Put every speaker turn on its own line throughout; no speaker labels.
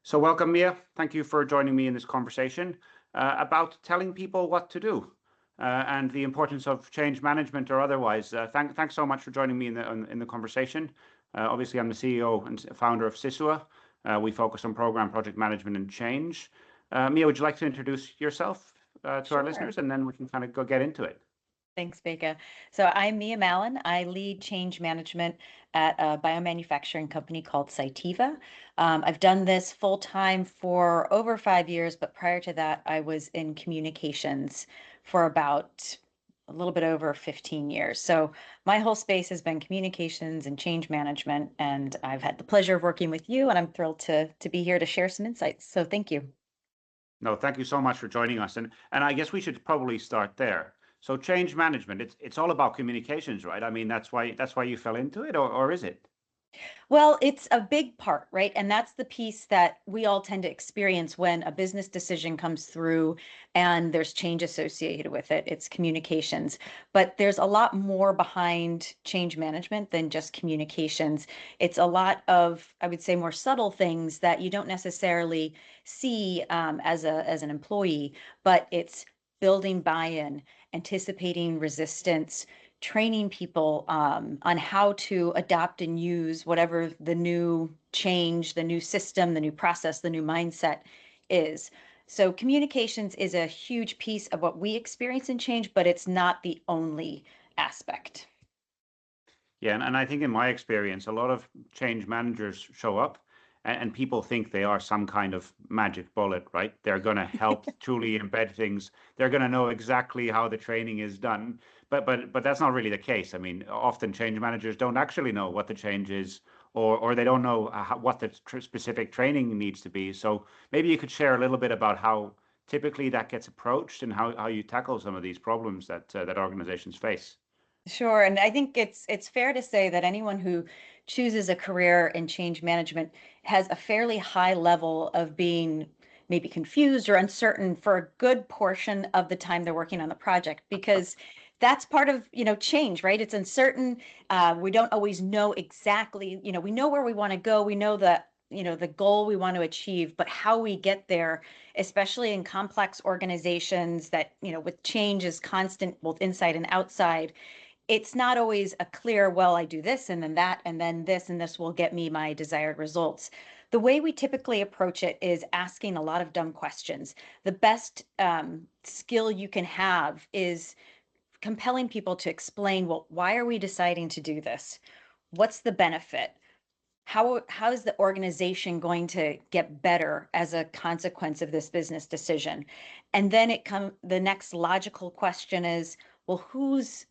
So welcome, Mia. Thank you for joining me in this conversation about telling people what to do and the importance of change management or otherwise. Thanks so much for joining me in the conversation. Obviously, I'm the CEO and founder of Sisua. We focus on program project management and change. Mia, would you like to introduce yourself to our
Sure.
listeners, and then we can kind of go get into it?
Thanks, Becca. So I'm Mia Mallon. I lead change management at a biomanufacturing company called Cytiva. I've done this full time for over 5 years, but prior to that, I was in communications for about a little bit over 15 years. So my whole space has been communications and change management, and I've had the pleasure of working with you, and I'm thrilled to be here to share some insights. So thank you.
No, thank you so much for joining us. And I guess we should probably start there. So change management, it's all about communications, right? I mean, that's why you fell into it, or is it?
Well, it's a big part, right? And that's the piece that we all tend to experience when a business decision comes through and there's change associated with it. It's communications. But there's a lot more behind change management than just communications. It's a lot of, I would say, more subtle things that you don't necessarily see as an employee, but it's building buy-in, anticipating resistance, training people on how to adopt and use whatever the new change, the new system, the new process, the new mindset is. So communications is a huge piece of what we experience in change, but it's not the only aspect.
Yeah, and I think in my experience, a lot of change managers show up and people think they are some kind of magic bullet, right? They're going to help truly embed things. They're going to know exactly how the training is done. But that's not really the case. I mean, often change managers don't actually know what the change is, or they don't know what the specific training needs to be. So maybe you could share a little bit about how typically that gets approached and how you tackle some of these problems that organizations face.
Sure, and I think it's fair to say that anyone who chooses a career in change management has a fairly high level of being maybe confused or uncertain for a good portion of the time they're working on the project because that's part of, change, right? It's uncertain. We don't always know exactly, we know where we want to go. We know the goal we want to achieve, but how we get there, especially in complex organizations that, with change is constant both inside and outside, it's not always a clear, well, I do this and then that and then this and this will get me my desired results. The way we typically approach it is asking a lot of dumb questions. The best skill you can have is compelling people to explain, well, why are we deciding to do this? What's the benefit? How is the organization going to get better as a consequence of this business decision? And then the next logical question is, well, who's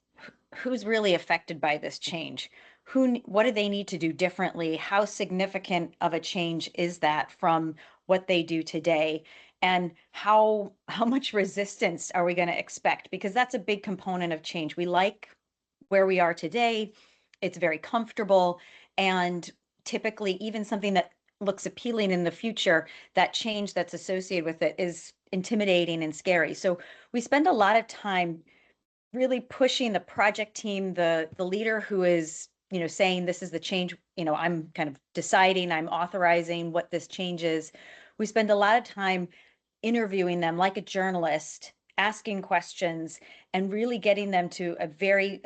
really affected by this change? What do they need to do differently? How significant of a change is that from what they do today? And how much resistance are we going to expect? Because that's a big component of change. We like where we are today. It's very comfortable. And typically, even something that looks appealing in the future, that change that's associated with it is intimidating and scary. So we spend a lot of time really pushing the project team, the leader who is, saying this is the change, I'm kind of deciding, I'm authorizing what this change is. We spend a lot of time interviewing them like a journalist, asking questions, and really getting them to a very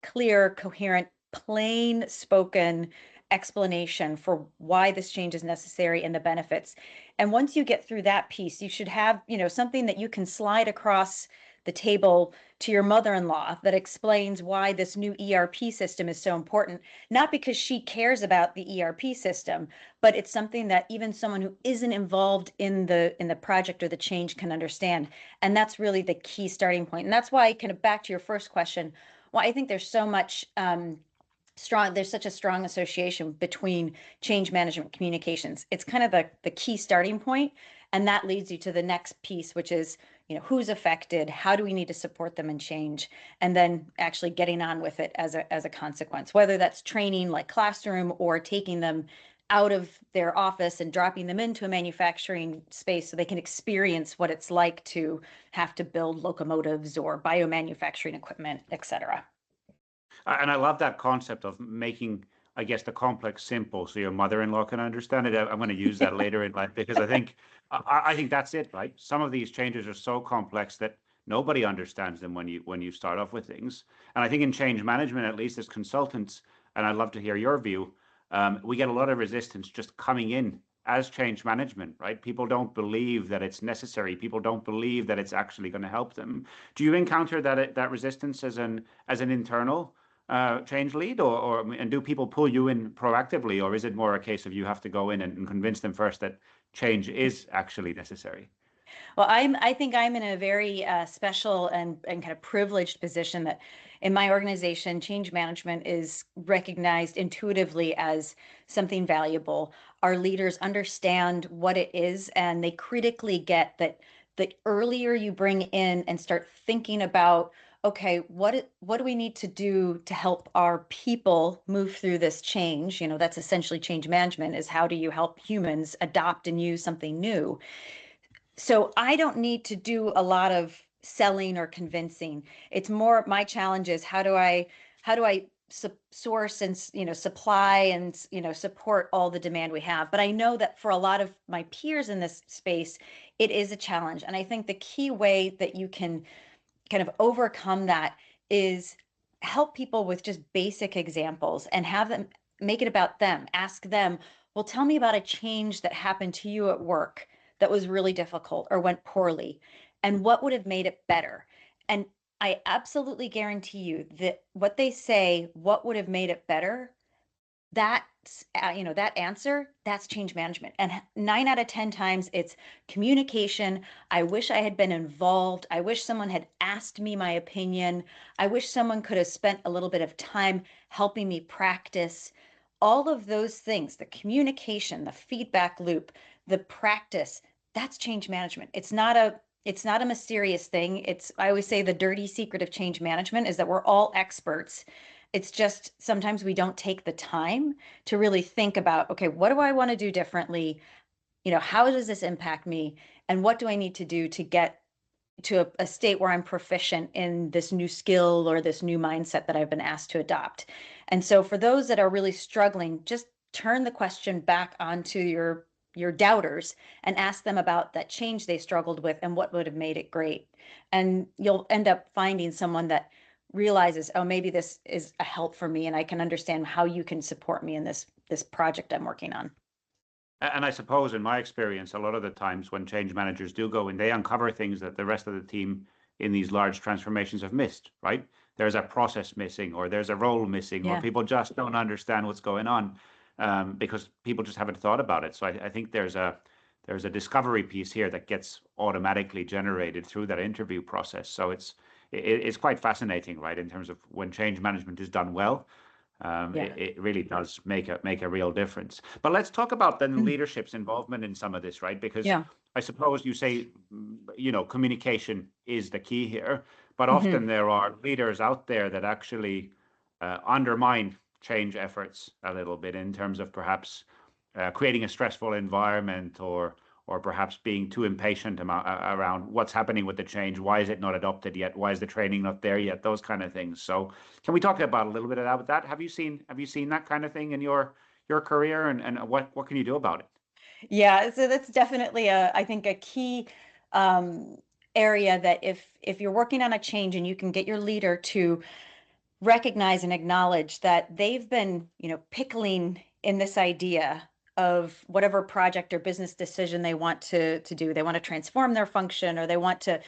clear, coherent, plain spoken explanation for why this change is necessary and the benefits. And once you get through that piece, you should have, something that you can slide across the table to your mother-in-law that explains why this new ERP system is so important, not because she cares about the ERP system, but it's something that even someone who isn't involved in the project or the change can understand. And that's really the key starting point. And that's why, kind of back to your first question, well, I think there's so much there's such a strong association between change management communications. It's kind of the key starting point, and that leads you to the next piece, which is, who's affected, how do we need to support them in change, and then actually getting on with it as a consequence, whether that's training like classroom or taking them out of their office and dropping them into a manufacturing space so they can experience what it's like to have to build locomotives or biomanufacturing equipment, et cetera.
And I love that concept of making I guess, the complex simple so your mother-in-law can understand it. I'm going to use that later in life because I think that's it, right? Some of these changes are so complex that nobody understands them when you start off with things. And I think in change management, at least as consultants, and I'd love to hear your view, we get a lot of resistance just coming in as change management, right? People don't believe that it's necessary. People don't believe that it's actually going to help them. Do you encounter that resistance as an internal change lead, and do people pull you in proactively, or is it more a case of you have to go in and convince them first that change is actually necessary?
Well, I think I'm in a very special and kind of privileged position that in my organization, change management is recognized intuitively as something valuable. Our leaders understand what it is, and they critically get that the earlier you bring in and start thinking about, okay, what do we need to do to help our people move through this change? You know, that's essentially change management, is how do you help humans adopt and use something new? So I don't need to do a lot of selling or convincing. It's more my challenge is how do I source and supply and support all the demand we have. But I know that for a lot of my peers in this space, it is a challenge. And I think the key way that you can kind of overcome that is help people with just basic examples and have them make it about them. Ask them, well, tell me about a change that happened to you at work that was really difficult or went poorly, and what would have made it better. And I absolutely guarantee you that what they say, what would have made it better, that's that answer, that's change management. And 9 out of 10 times it's communication. I wish I had been involved. I wish someone had asked me my opinion. I wish someone could have spent a little bit of time helping me practice. All of those things, the communication, the feedback loop, the practice, that's change management. It's not a mysterious thing. I always say the dirty secret of change management is that we're all experts. It's just sometimes we don't take the time to really think about, okay, what do I want to do differently? How does this impact me? And what do I need to do to get to a state where I'm proficient in this new skill or this new mindset that I've been asked to adopt? And so for those that are really struggling, just turn the question back onto your doubters and ask them about that change they struggled with and what would have made it great. And you'll end up finding someone that realizes, oh, maybe this is a help for me and I can understand how you can support me in this project I'm working on.
And I suppose in my experience, a lot of the times when change managers do go in, they uncover things that the rest of the team in these large transformations have missed, right? There's a process missing, or there's a role missing, or
Yeah.
people just don't understand what's going on, because people just haven't thought about it. So I think there's a discovery piece here that gets automatically generated through that interview process. So it's quite fascinating, right? In terms of when change management is done well,
Yeah.
it really does make a real difference. But let's talk about then
Mm.
leadership's involvement in some of this, right? Because
Yeah.
I suppose you say, communication is the key here, but
Hmm.
often there are leaders out there that actually undermine change efforts a little bit in terms of perhaps creating a stressful environment, or perhaps being too impatient around what's happening with the change. Why is it not adopted yet? Why is the training not there yet? Those kind of things. So can we talk about a little bit about that? Have you seen that kind of thing in your career, and what can you do about it?
Yeah, so that's definitely I think a key um, area that if you're working on a change and you can get your leader to recognize and acknowledge that they've been, pickling in this idea of whatever project or business decision they want to do. They want to transform their function, or they want to,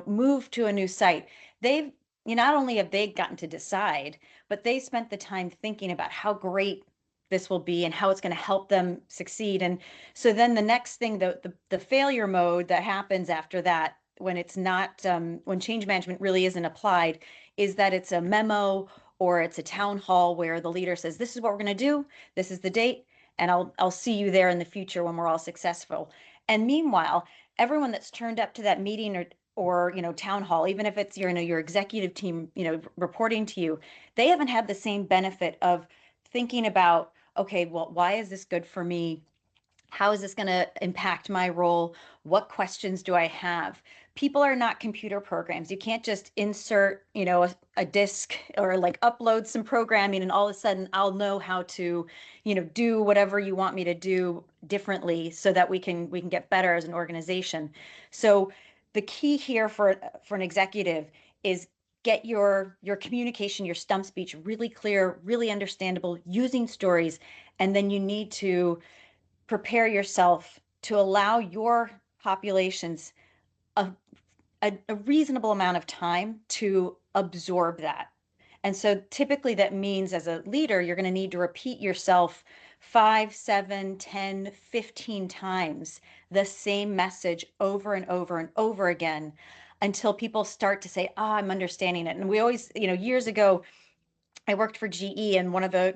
move to a new site. They've, not only have they gotten to decide, but they spent the time thinking about how great this will be and how it's going to help them succeed. And so then the next thing, the failure mode that happens after that, when it's not when change management really isn't applied, is that it's a memo or it's a town hall where the leader says, this is what we're going to do, this is the date, and I'll see you there in the future when we're all successful. And meanwhile, everyone that's turned up to that meeting or town hall, even if it's your executive team reporting to you, they haven't had the same benefit of thinking about, okay, well, why is this good for me? How is this going to impact my role? What questions do I have? people are not computer programs. You can't just insert, a disk or like upload some programming and all of a sudden I'll know how to, do whatever you want me to do differently so that we can get better as an organization. So the key here for an executive is get your communication, your stump speech really clear, really understandable, using stories, and then you need to prepare yourself to allow your populations a, a reasonable amount of time to absorb that. And so typically that means as a leader, you're going to need to repeat yourself 5, 7, 10, 15 times the same message over and over and over again until people start to say, I'm understanding it. And we always, years ago, I worked for GE, and one of the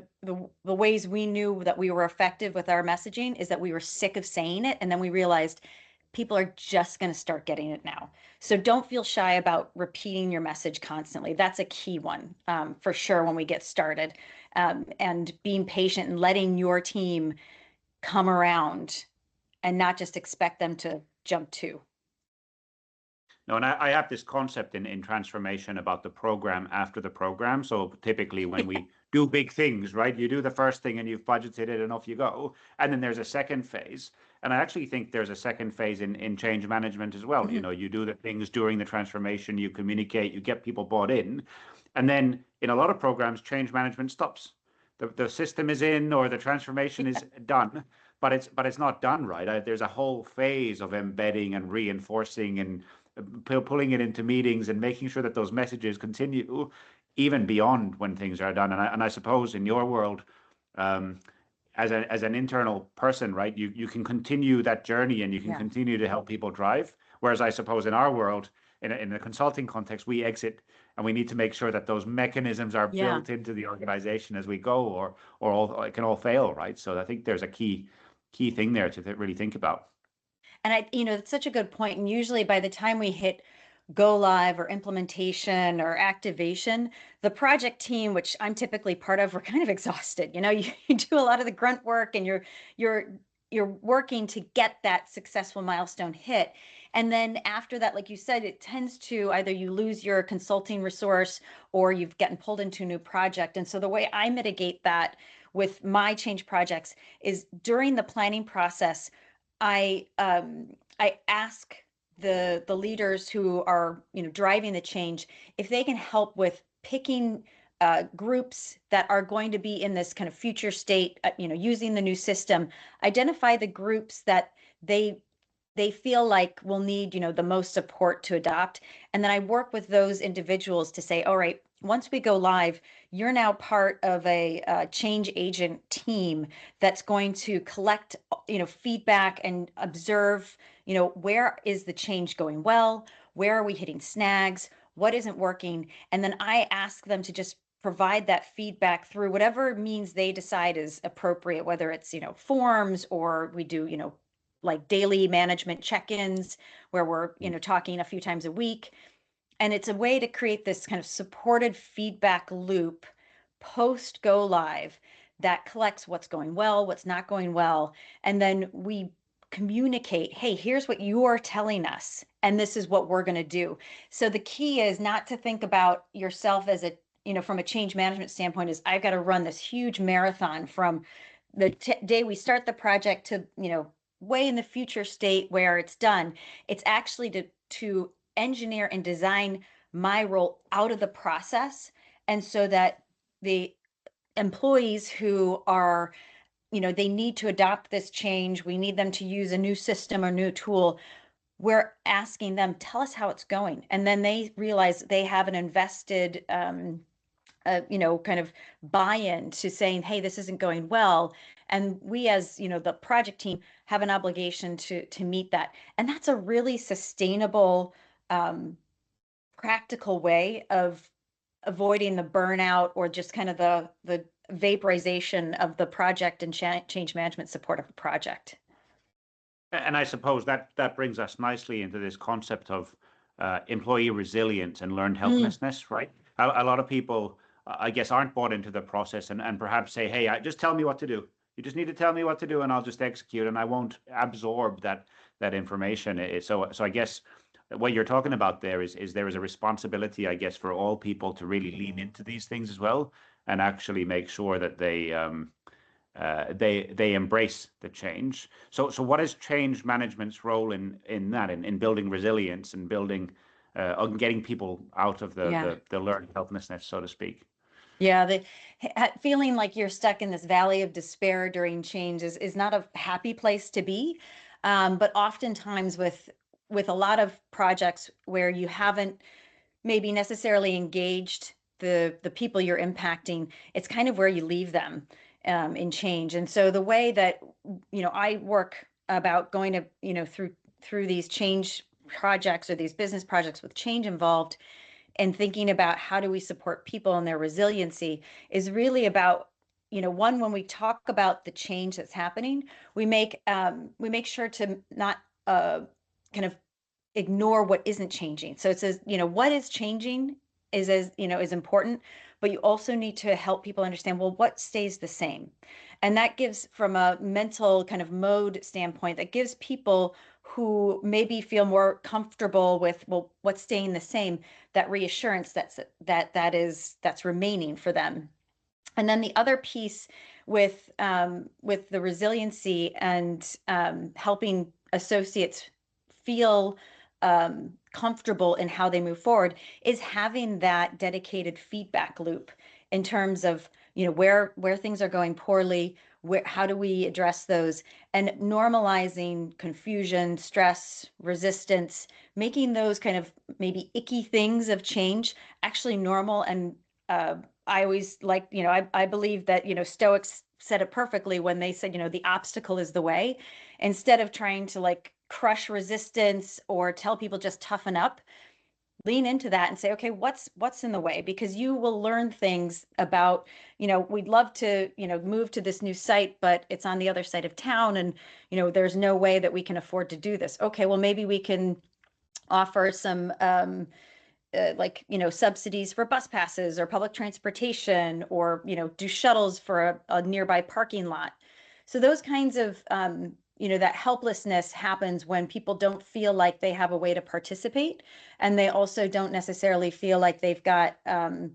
ways we knew that we were effective with our messaging is that we were sick of saying it, and then we realized people are just going to start getting it now. So don't feel shy about repeating your message constantly. That's a key one, for sure, when we get started, and being patient and letting your team come around and not just expect them to jump to.
No, and I have this concept in transformation about the program after the program. So typically when we do big things, right, you do the first thing and you've budgeted it and off you go. And then there's a second phase. And I actually think there's a second phase in change management as well.
Mm-hmm.
You do the things during the transformation, you communicate, you get people bought in. And then in a lot of programs, change management stops. The system is in or the transformation is done, but it's not done right. There's a whole phase of embedding and reinforcing and pulling it into meetings and making sure that those messages continue even beyond when things are done. And I suppose in your world, as an internal person, right, you can continue that journey and you can continue to help people drive. Whereas I suppose in our world, in a consulting context, we exit and we need to make sure that those mechanisms are built into the organization as we go, or it can all fail, right? So I think there's a key thing there to really think about.
And it's such a good point. And usually by the time we hit go live or implementation or activation, the project team, which I'm typically part of, we're kind of exhausted. You do a lot of the grunt work and you're working to get that successful milestone hit. And then after that, like you said, it tends to either you lose your consulting resource or you've gotten pulled into a new project. And so the way I mitigate that with my change projects is during the planning process, I ask the leaders who are driving the change if they can help with picking groups that are going to be in this kind of future state, using the new system. Identify the groups that they feel like will need the most support to adopt, and then I work with those individuals to say, all right, once we go live, you're now part of a change agent team that's going to collect feedback and observe where is the change going well, where are we hitting snags, what isn't working, and then I ask them to just provide that feedback through whatever means they decide is appropriate, whether it's forms or we do like daily management check-ins where we're talking a few times a week. And it's a way to create this kind of supported feedback loop post go live that collects what's going well, what's not going well. And then we communicate, hey, here's what you are telling us, and this is what we're going to do. So the key is not to think about yourself as from a change management standpoint, is I've got to run this huge marathon from the day we start the project to, way in the future state where it's done. It's actually to engineer and design my role out of the process, and so that the employees who are they need to adopt this change, we need them to use a new system or new tool, we're asking them, tell us how it's going, and then they realize they have an invested kind of buy-in to saying, hey, this isn't going well, and we as the project team have an obligation to meet that. And that's a really sustainable practical way of avoiding the burnout or just kind of the vaporization of the project and change management support of a project.
And I suppose that brings us nicely into this concept of employee resilience and learned helplessness, right? A lot of people, I guess, aren't bought into the process and perhaps say, hey, just tell me what to do. You just need to tell me what to do and I'll just execute and I won't absorb that information. So I guess what you're talking about there is there is a responsibility, I guess, for all people to really lean into these things as well, and actually make sure that they embrace the change. So what is change management's role in that, in building resilience and building on getting people out of
Yeah.
the learned helplessness, so to speak?
Yeah, feeling like you're stuck in this valley of despair during change is not a happy place to be. But oftentimes with a lot of projects where you haven't maybe necessarily engaged the people you're impacting, it's kind of where you leave them in change. And so the way that I work about going to through these change projects or these business projects with change involved, and thinking about how do we support people and their resiliency is really about, one, when we talk about the change that's happening, we make sure to not kind of ignore what isn't changing. So it says, what is changing is important, but you also need to help people understand, well, what stays the same. And that gives, from a mental kind of mode standpoint, that gives people who maybe feel more comfortable with, well, what's staying the same, that reassurance that's remaining for them. And then the other piece with the resiliency and helping associates feel comfortable in how they move forward is having that dedicated feedback loop in terms of where things are going poorly, how do we address those, and normalizing confusion, stress, resistance, making those kind of maybe icky things of change actually normal. And I always like, I believe that, Stoics said it perfectly when they said, the obstacle is the way. Instead of trying to like crush resistance or tell people just toughen up, lean into that and say, okay, what's in the way? Because you will learn things about, we'd love to, move to this new site, but it's on the other side of town, and, there's no way that we can afford to do this. Okay, well, maybe we can offer some subsidies for bus passes or public transportation, or do shuttles for a nearby parking lot. So those kinds of that helplessness happens when people don't feel like they have a way to participate, and they also don't necessarily feel like they've got a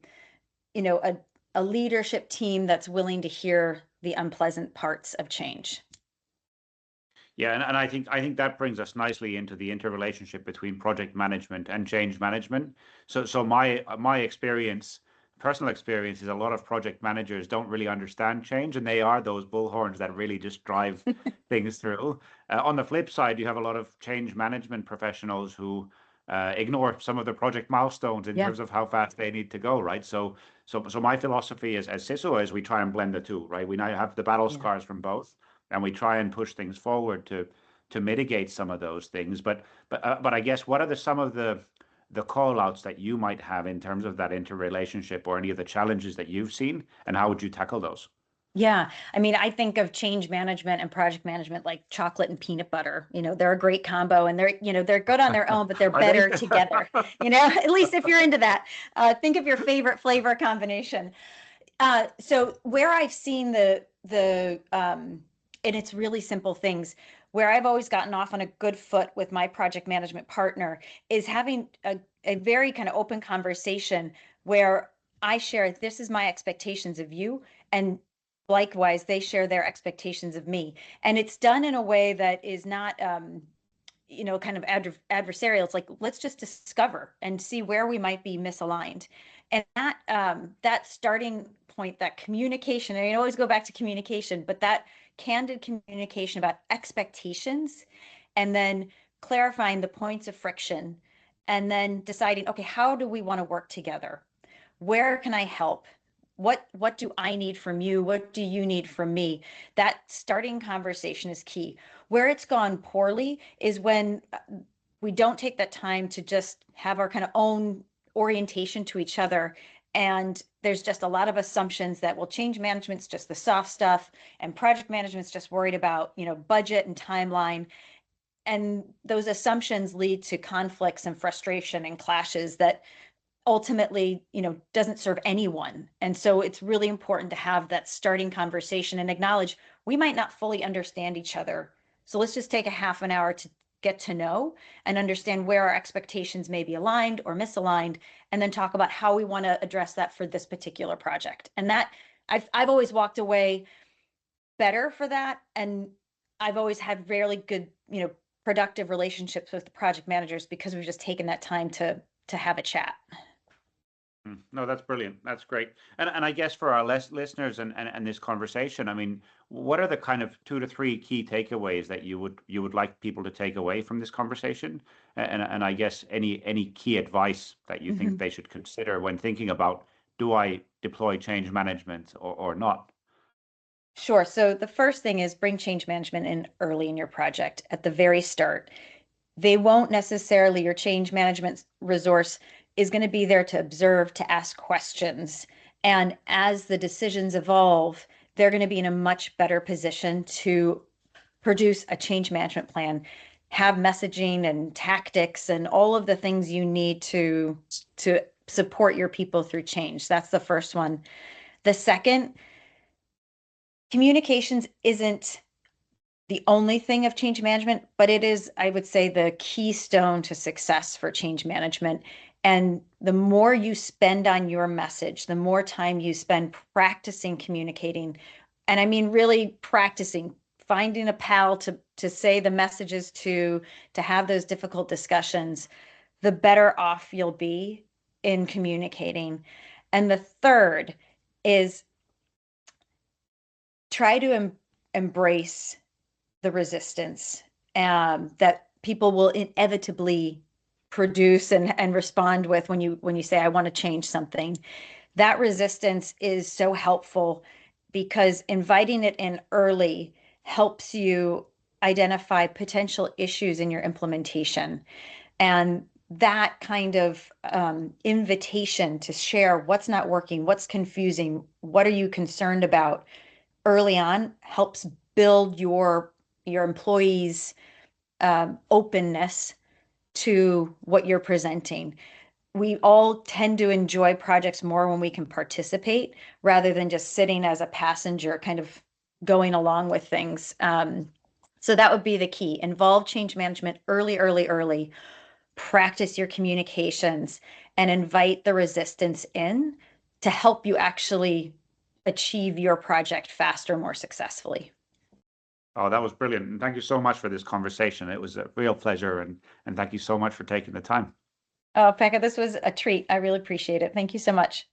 leadership team that's willing to hear the unpleasant parts of change.
Yeah, and I think that brings us nicely into the interrelationship between project management and change management. So my experience, personal experience, is a lot of project managers don't really understand change, and they are those bullhorns that really just drive things through. On the flip side, you have a lot of change management professionals who ignore some of the project milestones in
Yeah.
terms of how fast they need to go, right? So my philosophy as CISO is we try and blend the two, right? We now have the battle
Yeah.
scars from both, and we try and push things forward to mitigate some of those things. But I guess what are some of the call outs that you might have in terms of that interrelationship, or any of the challenges that you've seen, and how would you tackle those?
Yeah. I mean, I think of change management and project management like chocolate and peanut butter. They're a great combo, and they're good on their own, but they're
Are they?
better together. At least if you're into that, think of your favorite flavor combination. So where I've seen and it's really simple things, where I've always gotten off on a good foot with my project management partner is having a very kind of open conversation where I share, this is my expectations of you, and likewise, they share their expectations of me. And it's done in a way that is not, kind of adversarial. It's like, let's just discover and see where we might be misaligned. And that starting point, that communication, and I always go back to communication, but that candid communication about expectations, and then clarifying the points of friction, and then deciding, okay, how do we want to work together? Where can I help? What do I need from you? What do you need from me? That starting conversation is key. Where it's gone poorly is when we don't take that time to just have our kind of own orientation to each other. And there's just a lot of assumptions that, well, change management's just the soft stuff, and project management's just worried about, budget and timeline. And those assumptions lead to conflicts and frustration and clashes that ultimately, doesn't serve anyone. And so it's really important to have that starting conversation and acknowledge we might not fully understand each other. So let's just take a half an hour to get to know and understand where our expectations may be aligned or misaligned, and then talk about how we want to address that for this particular project. And that I've always walked away better for that. And I've always had really good, productive relationships with the project managers because we've just taken that time to have a chat.
No, that's brilliant. That's great. And I guess for our listeners and this conversation, I mean, what are the kind of 2 to 3 key takeaways that you would like people to take away from this conversation? And I guess any key advice that you think they should consider when thinking about, do I deploy change management or not?
Sure. So the first thing is bring change management in early in your project at the very start. They won't necessarily, your change management resource is going to be there to observe, to ask questions. And as the decisions evolve, they're going to be in a much better position to produce a change management plan, have messaging and tactics and all of the things you need to support your people through change. That's the first one. The second, communications isn't the only thing of change management, but it is, I would say, the keystone to success for change management. And the more you spend on your message, the more time you spend practicing communicating. And I mean, really practicing, finding a pal to say the messages to have those difficult discussions, the better off you'll be in communicating. And the third is try to embrace the resistance that people will inevitably produce and respond with when you say, I want to change something. That resistance is so helpful because inviting it in early helps you identify potential issues in your implementation. And that kind of invitation to share what's not working, what's confusing, what are you concerned about early on helps build your employees' openness to what you're presenting. We all tend to enjoy projects more when we can participate rather than just sitting as a passenger, kind of going along with things. So that would be the key. Involve change management early. Practice your communications and invite the resistance in to help you actually achieve your project faster, more successfully.
Oh, that was brilliant. And thank you so much for this conversation. It was a real pleasure. And thank you so much for taking the time.
Oh, Pekka, this was a treat. I really appreciate it. Thank you so much.